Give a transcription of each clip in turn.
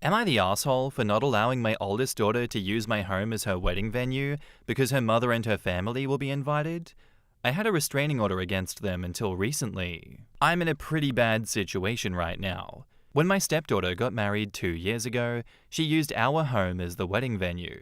Am I the asshole for not allowing my oldest daughter to use my home as her wedding venue because her mother and her family will be invited? I had a restraining order against them until recently. I'm in a pretty bad situation right now. When my stepdaughter got married 2 years ago, she used our home as the wedding venue.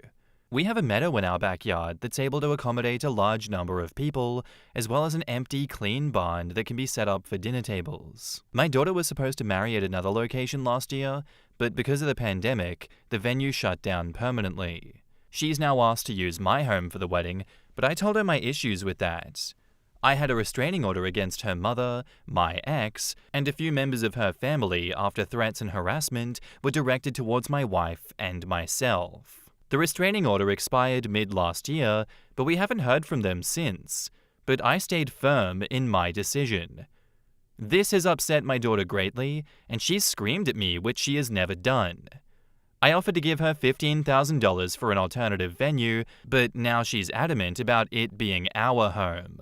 We have a meadow in our backyard that's able to accommodate a large number of people, as well as an empty, clean barn that can be set up for dinner tables. My daughter was supposed to marry at another location last year, but because of the pandemic, the venue shut down permanently. She's now asked to use my home for the wedding, but I told her my issues with that. I had a restraining order against her mother, my ex, and a few members of her family after threats and harassment were directed towards my wife and myself. The restraining order expired mid-last year, but we haven't heard from them since. But I stayed firm in my decision. This has upset my daughter greatly, and she's screamed at me, which she has never done. I offered to give her $15,000 for an alternative venue, but now she's adamant about it being our home.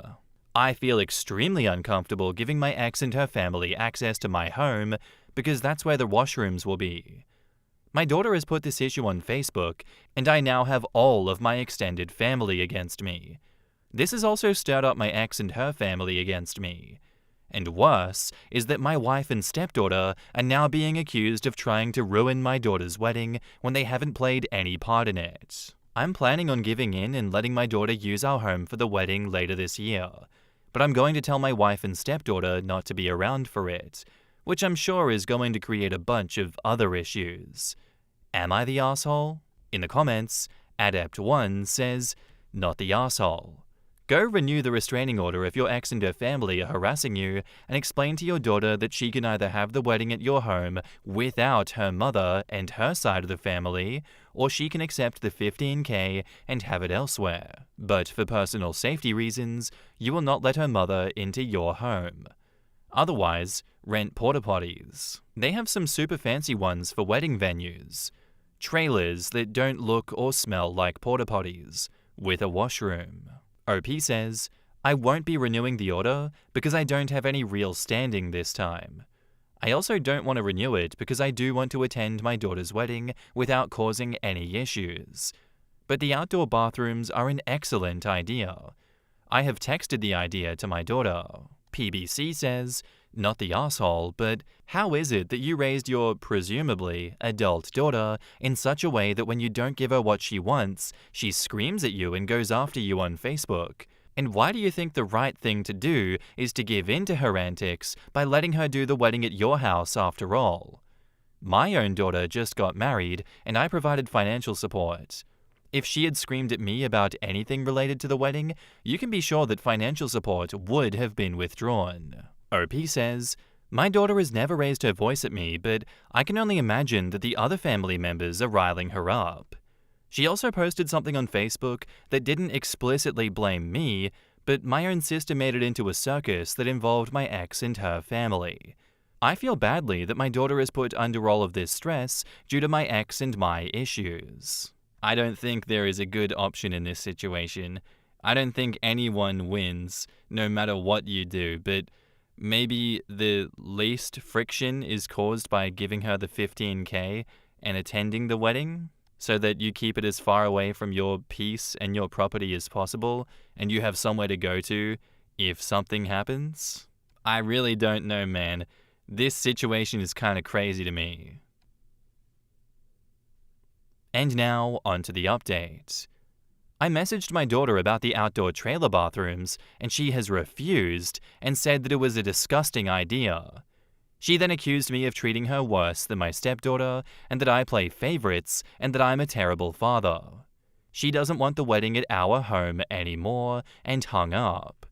I feel extremely uncomfortable giving my ex and her family access to my home because that's where the washrooms will be. My daughter has put this issue on Facebook, and I now have all of my extended family against me. This has also stirred up my ex and her family against me. And worse is that my wife and stepdaughter are now being accused of trying to ruin my daughter's wedding when they haven't played any part in it. I'm planning on giving in and letting my daughter use our home for the wedding later this year, but I'm going to tell my wife and stepdaughter not to be around for it, which I'm sure is going to create a bunch of other issues. Am I the asshole? In the comments, Adept1 says, "Not the asshole. Go renew the restraining order if your ex and her family are harassing you, and explain to your daughter that she can either have the wedding at your home without her mother and her side of the family, or she can accept the $15,000 and have it elsewhere. But for personal safety reasons, you will not let her mother into your home. Otherwise, rent porta potties. They have some super fancy ones for wedding venues. Trailers that don't look or smell like porta potties, with a washroom." OP says, "I won't be renewing the order because I don't have any real standing this time. I also don't want to renew it because I do want to attend my daughter's wedding without causing any issues. But the outdoor bathrooms are an excellent idea. I have texted the idea to my daughter." PBC says, "Not the asshole, but how is it that you raised your, presumably, adult daughter in such a way that when you don't give her what she wants, she screams at you and goes after you on Facebook? And why do you think the right thing to do is to give in to her antics by letting her do the wedding at your house after all? My own daughter just got married, and I provided financial support. If she had screamed at me about anything related to the wedding, you can be sure that financial support would have been withdrawn." OP says, "My daughter has never raised her voice at me, but I can only imagine that the other family members are riling her up. She also posted something on Facebook that didn't explicitly blame me, but my own sister made it into a circus that involved my ex and her family. I feel badly that my daughter is put under all of this stress due to my ex and my issues." I don't think there is a good option in this situation. I don't think anyone wins, no matter what you do, but maybe the least friction is caused by giving her the $15,000 and attending the wedding, so that you keep it as far away from your peace and your property as possible, and you have somewhere to go to if something happens. I really don't know, man. This situation is kind of crazy to me. And now, onto the update. I messaged my daughter about the outdoor trailer bathrooms, and she has refused and said that it was a disgusting idea. She then accused me of treating her worse than my stepdaughter, and that I play favorites, and that I'm a terrible father. She doesn't want the wedding at our home anymore, and hung up.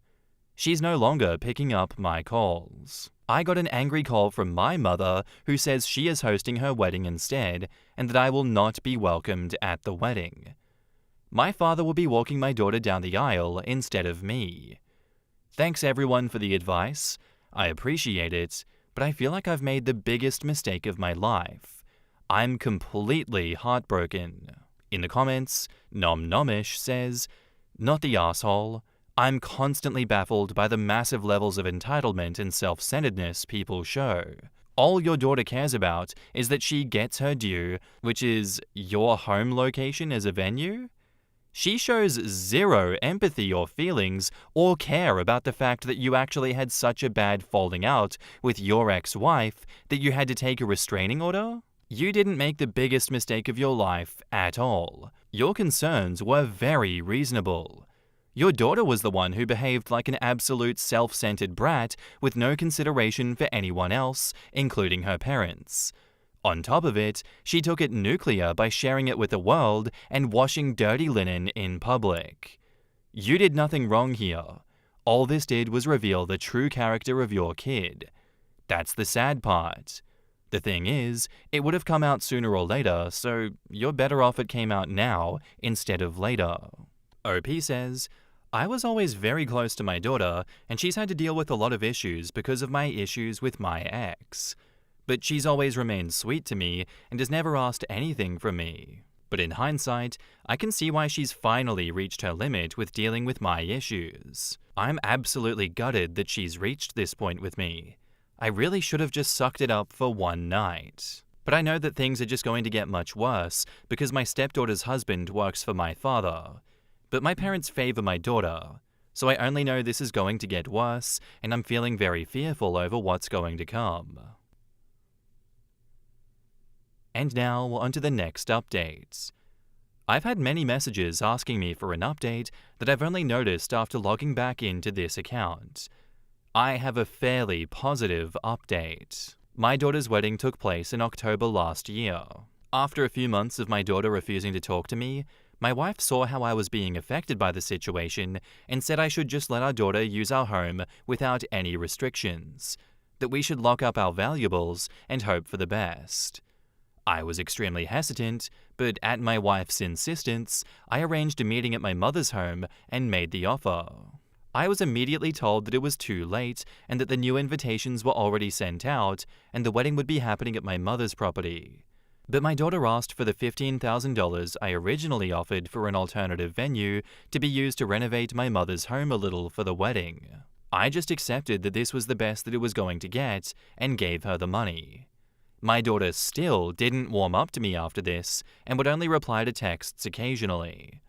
She's no longer picking up my calls. I got an angry call from my mother who says she is hosting her wedding instead, and that I will not be welcomed at the wedding. My father will be walking my daughter down the aisle instead of me. Thanks everyone for the advice. I appreciate it, but I feel like I've made the biggest mistake of my life. I'm completely heartbroken." In the comments, Nom says, "Not the asshole. I'm constantly baffled by the massive levels of entitlement and self-centeredness people show. All your daughter cares about is that she gets her due, which is your home location as a venue? She shows zero empathy or feelings or care about the fact that you actually had such a bad falling out with your ex-wife that you had to take a restraining order? You didn't make the biggest mistake of your life at all. Your concerns were very reasonable. Your daughter was the one who behaved like an absolute self-centered brat with no consideration for anyone else, including her parents. On top of it, she took it nuclear by sharing it with the world and washing dirty linen in public. You did nothing wrong here. All this did was reveal the true character of your kid. That's the sad part. The thing is, it would have come out sooner or later, so you're better off it came out now instead of later. OP says, I was always very close to my daughter, and she's had to deal with a lot of issues because of my issues with my ex. But she's always remained sweet to me and has never asked anything from me. But in hindsight, I can see why she's finally reached her limit with dealing with my issues. I'm absolutely gutted that she's reached this point with me. I really should have just sucked it up for one night. But I know that things are just going to get much worse because my stepdaughter's husband works for my father. But my parents favor my daughter, so I only know this is going to get worse, and I'm feeling very fearful over what's going to come. And now, on to the next update. I've had many messages asking me for an update that I've only noticed after logging back into this account. I have a fairly positive update. My daughter's wedding took place in October last year. After a few months of my daughter refusing to talk to me, my wife saw how I was being affected by the situation and said I should just let our daughter use our home without any restrictions, that we should lock up our valuables and hope for the best. I was extremely hesitant, but at my wife's insistence, I arranged a meeting at my mother's home and made the offer. I was immediately told that it was too late and that the new invitations were already sent out and the wedding would be happening at my mother's property. But my daughter asked for the $15,000 I originally offered for an alternative venue to be used to renovate my mother's home a little for the wedding. I just accepted that this was the best that it was going to get and gave her the money. My daughter still didn't warm up to me after this and would only reply to texts occasionally.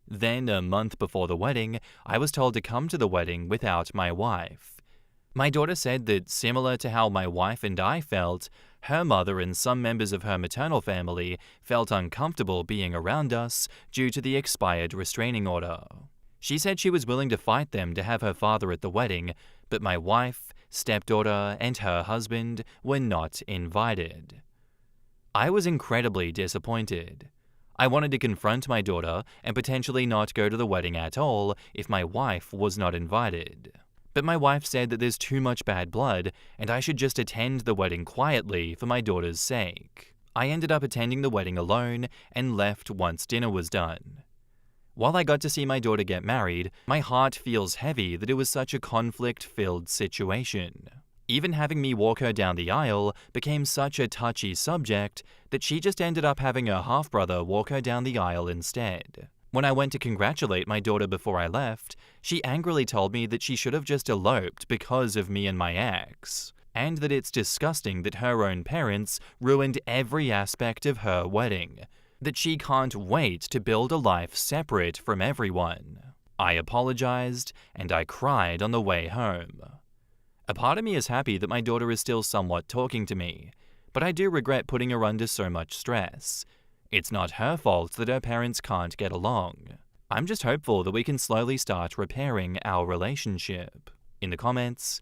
Then, a month before the wedding, I was told to come to the wedding without my wife. My daughter said that, similar to how my wife and I felt, her mother and some members of her maternal family felt uncomfortable being around us due to the expired restraining order. She said she was willing to fight them to have her father at the wedding, but my wife, stepdaughter, and her husband were not invited. I was incredibly disappointed. I wanted to confront my daughter and potentially not go to the wedding at all if my wife was not invited. But my wife said that there's too much bad blood and I should just attend the wedding quietly for my daughter's sake. I ended up attending the wedding alone and left once dinner was done. While I got to see my daughter get married, my heart feels heavy that it was such a conflict-filled situation. Even having me walk her down the aisle became such a touchy subject that she just ended up having her half-brother walk her down the aisle instead. When I went to congratulate my daughter before I left, she angrily told me that she should have just eloped because of me and my ex, and that it's disgusting that her own parents ruined every aspect of her wedding, that she can't wait to build a life separate from everyone. I apologized, and I cried on the way home. A part of me is happy that my daughter is still somewhat talking to me, but I do regret putting her under so much stress. It's not her fault that her parents can't get along. I'm just hopeful that we can slowly start repairing our relationship. In the comments,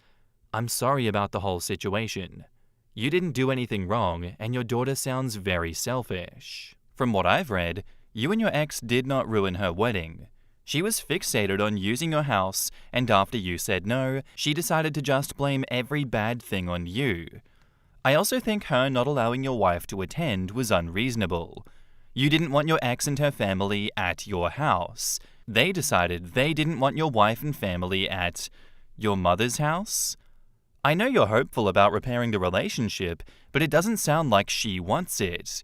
I'm sorry about the whole situation. You didn't do anything wrong, and your daughter sounds very selfish. From what I've read, you and your ex did not ruin her wedding. She was fixated on using your house, and after you said no, she decided to just blame every bad thing on you. I also think her not allowing your wife to attend was unreasonable. You didn't want your ex and her family at your house. They decided they didn't want your wife and family at your mother's house? I know you're hopeful about repairing the relationship, but it doesn't sound like she wants it.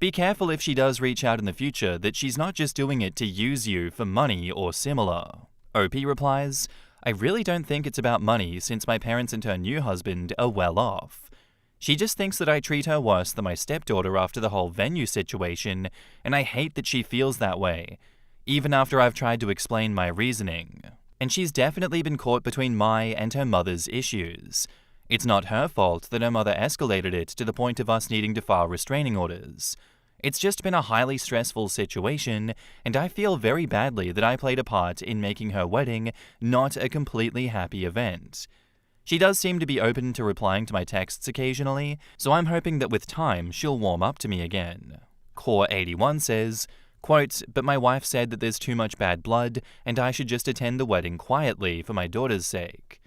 Be careful if she does reach out in the future that she's not just doing it to use you for money or similar. OP replies, I really don't think it's about money since my parents and her new husband are well off. She just thinks that I treat her worse than my stepdaughter after the whole venue situation, and I hate that she feels that way, even after I've tried to explain my reasoning. And she's definitely been caught between my and her mother's issues. It's not her fault that her mother escalated it to the point of us needing to file restraining orders. It's just been a highly stressful situation, and I feel very badly that I played a part in making her wedding not a completely happy event. She does seem to be open to replying to my texts occasionally, so I'm hoping that with time she'll warm up to me again. Core81 says, quote, "But my wife said that there's too much bad blood and I should just attend the wedding quietly for my daughter's sake."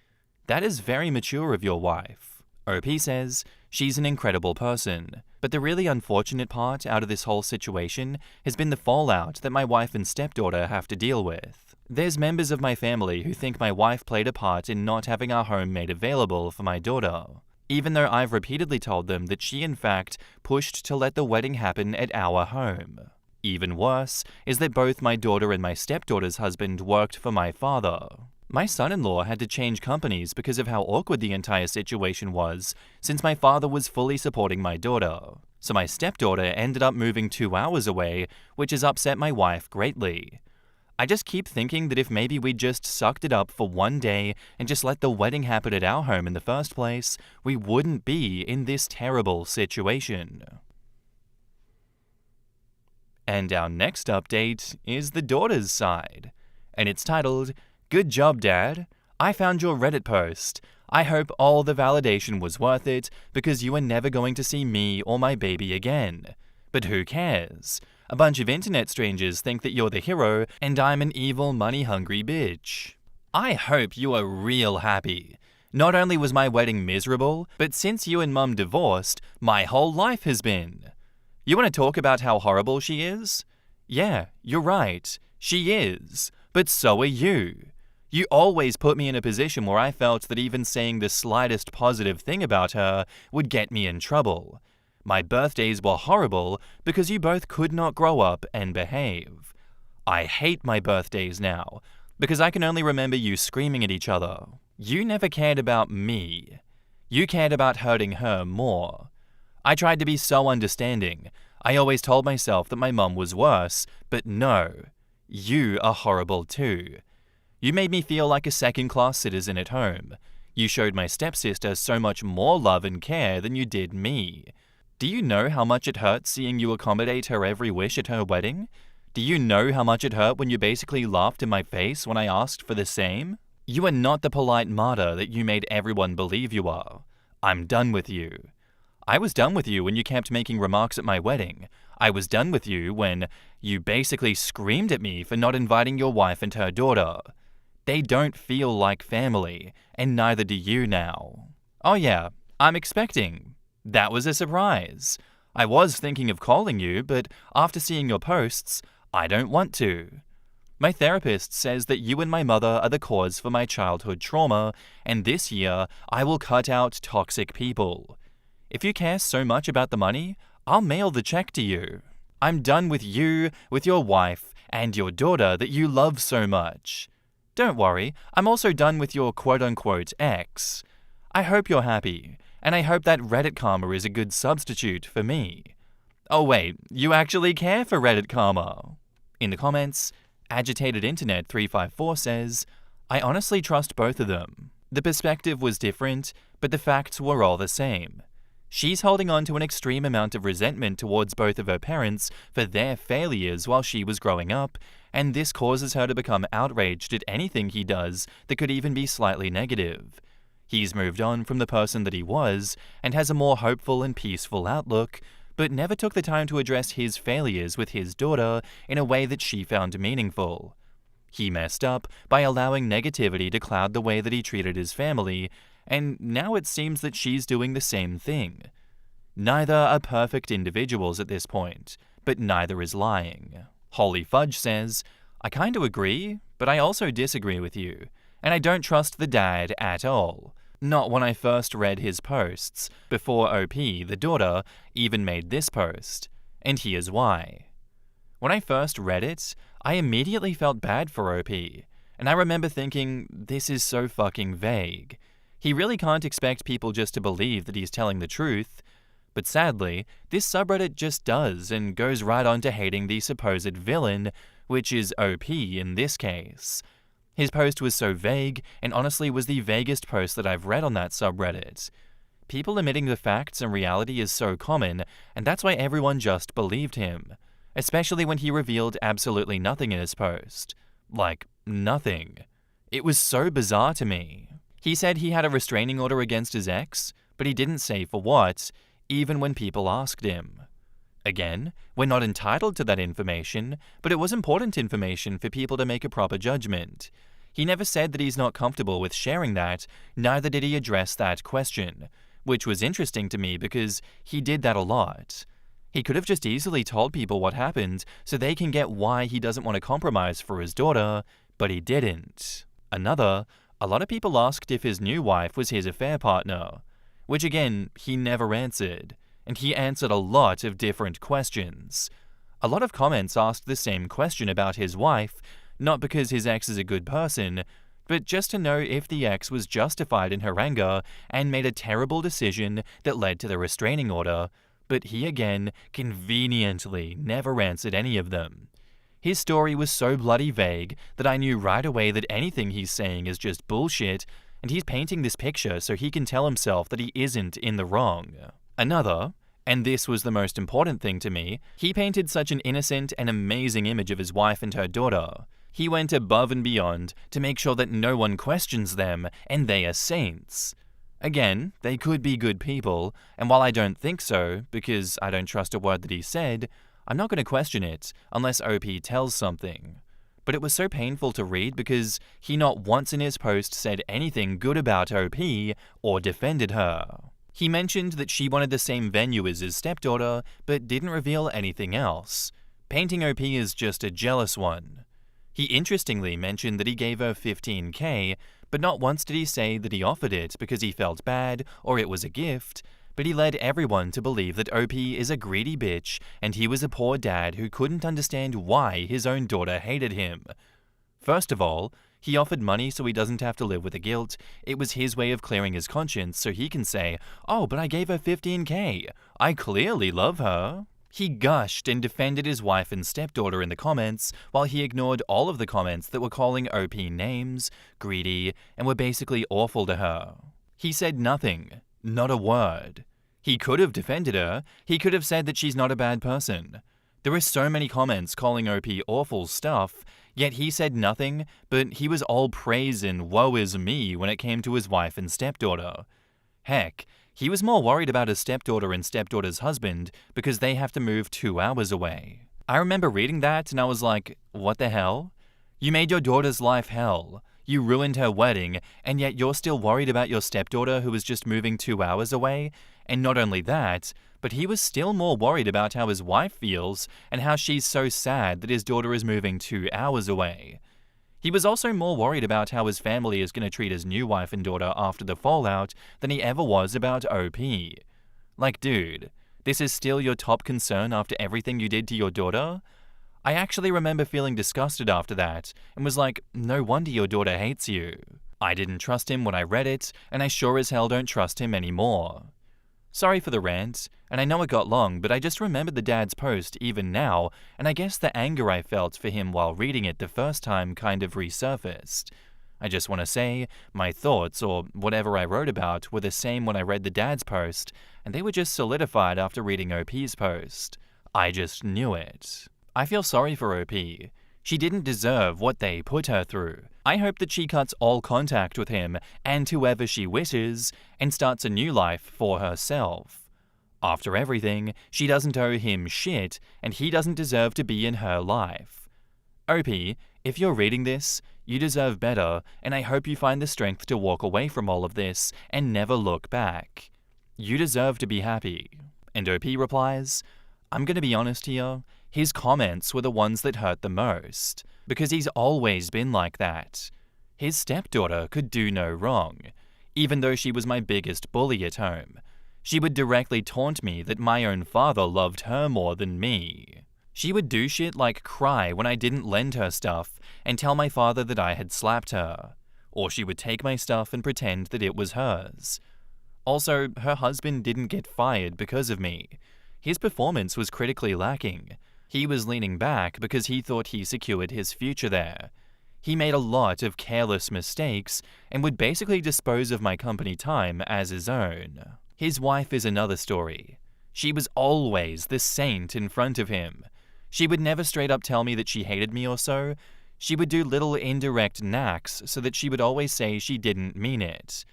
That is very mature of your wife. OP says, "She's an incredible person, but the really unfortunate part out of this whole situation has been the fallout that my wife and stepdaughter have to deal with. There's members of my family who think my wife played a part in not having our home made available for my daughter, even though I've repeatedly told them that she in fact pushed to let the wedding happen at our home. Even worse is that both my daughter and my stepdaughter's husband worked for my father. My son-in-law had to change companies because of how awkward the entire situation was, since my father was fully supporting my daughter. So my stepdaughter ended up moving 2 hours away, which has upset my wife greatly. I just keep thinking that if maybe we just sucked it up for one day and just let the wedding happen at our home in the first place, we wouldn't be in this terrible situation." And our next update is the daughter's side, and it's titled, "Good job, Dad. I found your Reddit post. I hope all the validation was worth it because you are never going to see me or my baby again. But who cares? A bunch of internet strangers think that you're the hero and I'm an evil money-hungry bitch. I hope you are real happy. Not only was my wedding miserable, but since you and Mum divorced, my whole life has been. You want to talk about how horrible she is? Yeah, you're right. She is. But so are you. You always put me in a position where I felt that even saying the slightest positive thing about her would get me in trouble. My birthdays were horrible because you both could not grow up and behave. I hate my birthdays now because I can only remember you screaming at each other. You never cared about me. You cared about hurting her more. I tried to be so understanding. I always told myself that my mum was worse, but no. You are horrible too. You made me feel like a second-class citizen at home. You showed my stepsister so much more love and care than you did me. Do you know how much it hurt seeing you accommodate her every wish at her wedding? Do you know how much it hurt when you basically laughed in my face when I asked for the same? You are not the polite martyr that you made everyone believe you are. I'm done with you. I was done with you when you kept making remarks at my wedding. I was done with you when you basically screamed at me for not inviting your wife and her daughter. They don't feel like family, and neither do you now. Oh yeah, I'm expecting. That was a surprise. I was thinking of calling you, but after seeing your posts, I don't want to. My therapist says that you and my mother are the cause for my childhood trauma, and this year I will cut out toxic people. If you care so much about the money, I'll mail the check to you. I'm done with you, with your wife, and your daughter that you love so much. Don't worry, I'm also done with your quote-unquote ex. I hope you're happy, and I hope that Reddit karma is a good substitute for me. Oh wait, you actually care for Reddit karma? In the comments, Agitated Internet 354 says, I honestly trust both of them. The perspective was different, but the facts were all the same. She's holding on to an extreme amount of resentment towards both of her parents for their failures while she was growing up, and this causes her to become outraged at anything he does that could even be slightly negative. He's moved on from the person that he was and has a more hopeful and peaceful outlook, but never took the time to address his failures with his daughter in a way that she found meaningful. He messed up by allowing negativity to cloud the way that he treated his family, and now it seems that she's doing the same thing. Neither are perfect individuals at this point, but neither is lying. Holy Fudge says, I kind of agree, but I also disagree with you, and I don't trust the dad at all. Not when I first read his posts, before OP, the daughter, even made this post. And here's why. When I first read it, I immediately felt bad for OP, and I remember thinking, this is so fucking vague. He really can't expect people just to believe that he's telling the truth. But sadly, this subreddit just does and goes right on to hating the supposed villain, which is OP in this case. His post was so vague, and honestly was the vaguest post that I've read on that subreddit. People omitting the facts and reality is so common, and that's why everyone just believed him. Especially when he revealed absolutely nothing in his post. Like, nothing. It was so bizarre to me. He said he had a restraining order against his ex, but he didn't say for what, even when people asked him. Again, we're not entitled to that information, but it was important information for people to make a proper judgment. He never said that he's not comfortable with sharing that, neither did he address that question, which was interesting to me because he did that a lot. He could have just easily told people what happened so they can get why he doesn't want to compromise for his daughter, but he didn't. A lot of people asked if his new wife was his affair partner, which again, he never answered, and he answered a lot of different questions. A lot of comments asked the same question about his wife, not because his ex is a good person, but just to know if the ex was justified in her anger and made a terrible decision that led to the restraining order, but he again conveniently never answered any of them. His story was so bloody vague that I knew right away that anything he's saying is just bullshit, and he's painting this picture so he can tell himself that he isn't in the wrong. And this was the most important thing to me, he painted such an innocent and amazing image of his wife and her daughter. He went above and beyond to make sure that no one questions them, and they are saints. Again, they could be good people, and while I don't think so, because I don't trust a word that he said, I'm not going to question it unless OP tells something. But it was so painful to read because he not once in his post said anything good about OP or defended her. He mentioned that she wanted the same venue as his stepdaughter, but didn't reveal anything else, painting OP as just a jealous one. He interestingly mentioned that he gave her $15,000, but not once did he say that he offered it because he felt bad or it was a gift, but he led everyone to believe that OP is a greedy bitch and he was a poor dad who couldn't understand why his own daughter hated him. First of all, he offered money so he doesn't have to live with the guilt. It was his way of clearing his conscience so he can say, "Oh, but I gave her $15,000. I clearly love her." He gushed and defended his wife and stepdaughter in the comments, while he ignored all of the comments that were calling OP names, greedy, and were basically awful to her. He said nothing, not a word. He could have defended her, he could have said that she's not a bad person. There were so many comments calling OP awful stuff, yet he said nothing, but he was all praise and woe is me when it came to his wife and stepdaughter. Heck, he was more worried about his stepdaughter and stepdaughter's husband because they have to move 2 hours away. I remember reading that and I was like, what the hell? You made your daughter's life hell. You ruined her wedding, and yet you're still worried about your stepdaughter who was just moving 2 hours away? And not only that, but he was still more worried about how his wife feels and how she's so sad that his daughter is moving 2 hours away. He was also more worried about how his family is going to treat his new wife and daughter after the fallout than he ever was about OP. Like, dude, this is still your top concern after everything you did to your daughter? I actually remember feeling disgusted after that and was like, no wonder your daughter hates you. I didn't trust him when I read it, and I sure as hell don't trust him anymore. Sorry for the rant, and I know it got long, but I just remembered the dad's post even now, and I guess the anger I felt for him while reading it the first time kind of resurfaced. I just want to say, my thoughts, or whatever I wrote about, were the same when I read the dad's post, and they were just solidified after reading OP's post. I just knew it. I feel sorry for OP. She didn't deserve what they put her through. I hope that she cuts all contact with him and whoever she wishes and starts a new life for herself. After everything, she doesn't owe him shit and he doesn't deserve to be in her life. OP, if you're reading this, you deserve better, and I hope you find the strength to walk away from all of this and never look back. You deserve to be happy. And OP replies, I'm gonna be honest here, his comments were the ones that hurt the most, because he's always been like that. His stepdaughter could do no wrong, even though she was my biggest bully at home. She would directly taunt me that my own father loved her more than me. She would do shit like cry when I didn't lend her stuff and tell my father that I had slapped her. or she would take my stuff and pretend that it was hers. Also, her husband didn't get fired because of me. His performance was critically lacking. He was leaning back because he thought he secured his future there. He made a lot of careless mistakes and would basically dispose of my company time as his own. His wife is another story. She was always the saint in front of him. She would never straight up tell me that she hated me or so. She would do little indirect knacks so that she would always say she didn't mean it.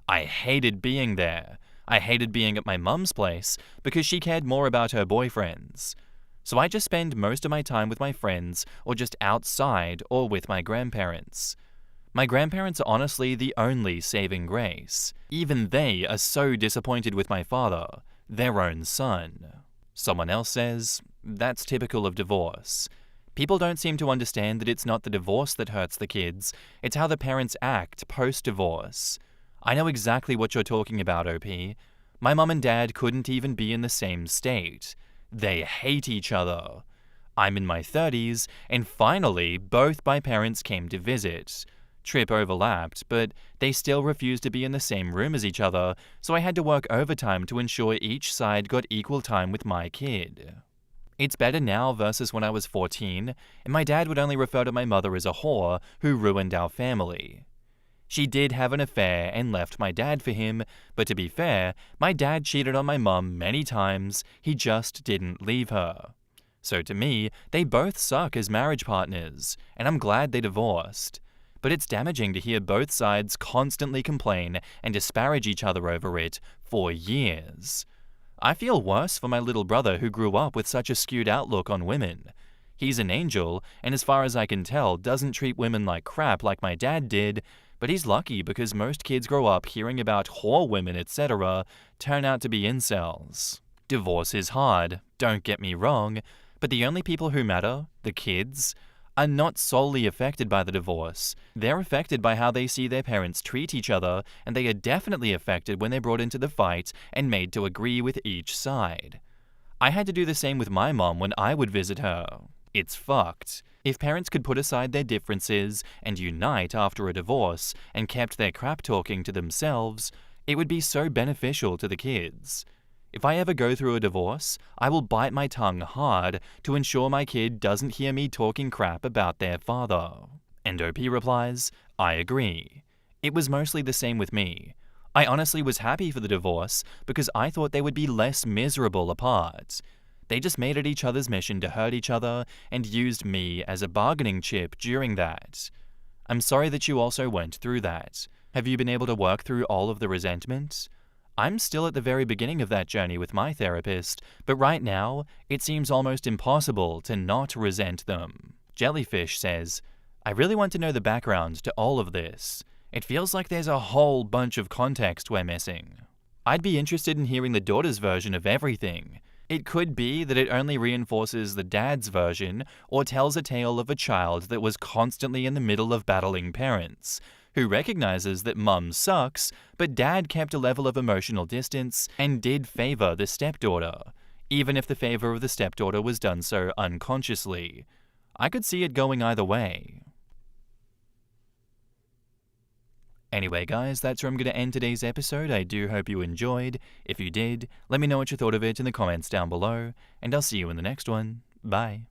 I hated being there. I hated being at my mum's place because she cared more about her boyfriends. So I just spend most of my time with my friends or just outside or with my grandparents. My grandparents are honestly the only saving grace. Even they are so disappointed with my father, their own son. Someone else says, that's typical of divorce. People don't seem to understand that it's not the divorce that hurts the kids, it's how the parents act post-divorce. I know exactly what you're talking about, OP. My mum and dad couldn't even be in the same state. They hate each other. I'm in my 30s, and finally, both my parents came to visit. Trip overlapped, but they still refused to be in the same room as each other, so I had to work overtime to ensure each side got equal time with my kid. It's better now versus when I was 14, and my dad would only refer to my mother as a whore who ruined our family. She did have an affair and left my dad for him, but to be fair, my dad cheated on my mum many times, he just didn't leave her. So to me, they both suck as marriage partners, and I'm glad they divorced. But it's damaging to hear both sides constantly complain and disparage each other over it for years. I feel worse for my little brother who grew up with such a skewed outlook on women. He's an angel, and as far as I can tell, doesn't treat women like crap like my dad did, but he's lucky because most kids grow up hearing about whore women, etc., turn out to be incels. Divorce is hard, don't get me wrong, but the only people who matter, the kids, are not solely affected by the divorce. They're affected by how they see their parents treat each other, and they are definitely affected when they're brought into the fight and made to agree with each side. I had to do the same with my mom when I would visit her. It's fucked. If parents could put aside their differences and unite after a divorce and kept their crap talking to themselves, it would be so beneficial to the kids. If I ever go through a divorce, I will bite my tongue hard to ensure my kid doesn't hear me talking crap about their father. And OP replies, I agree. It was mostly the same with me. I honestly was happy for the divorce because I thought they would be less miserable apart. They just made it each other's mission to hurt each other and used me as a bargaining chip during that. I'm sorry that you also went through that. Have you been able to work through all of the resentment? I'm still at the very beginning of that journey with my therapist, but right now, it seems almost impossible to not resent them. Jellyfish says, I really want to know the background to all of this. It feels like there's a whole bunch of context we're missing. I'd be interested in hearing the daughter's version of everything. It could be that it only reinforces the dad's version or tells a tale of a child that was constantly in the middle of battling parents, who recognizes that mum sucks, but dad kept a level of emotional distance and did favor the stepdaughter, even if the favor of the stepdaughter was done so unconsciously. I could see it going either way. Anyway guys, that's where I'm going to end today's episode. I do hope you enjoyed. If you did, let me know what you thought of it in the comments down below, and I'll see you in the next one. Bye.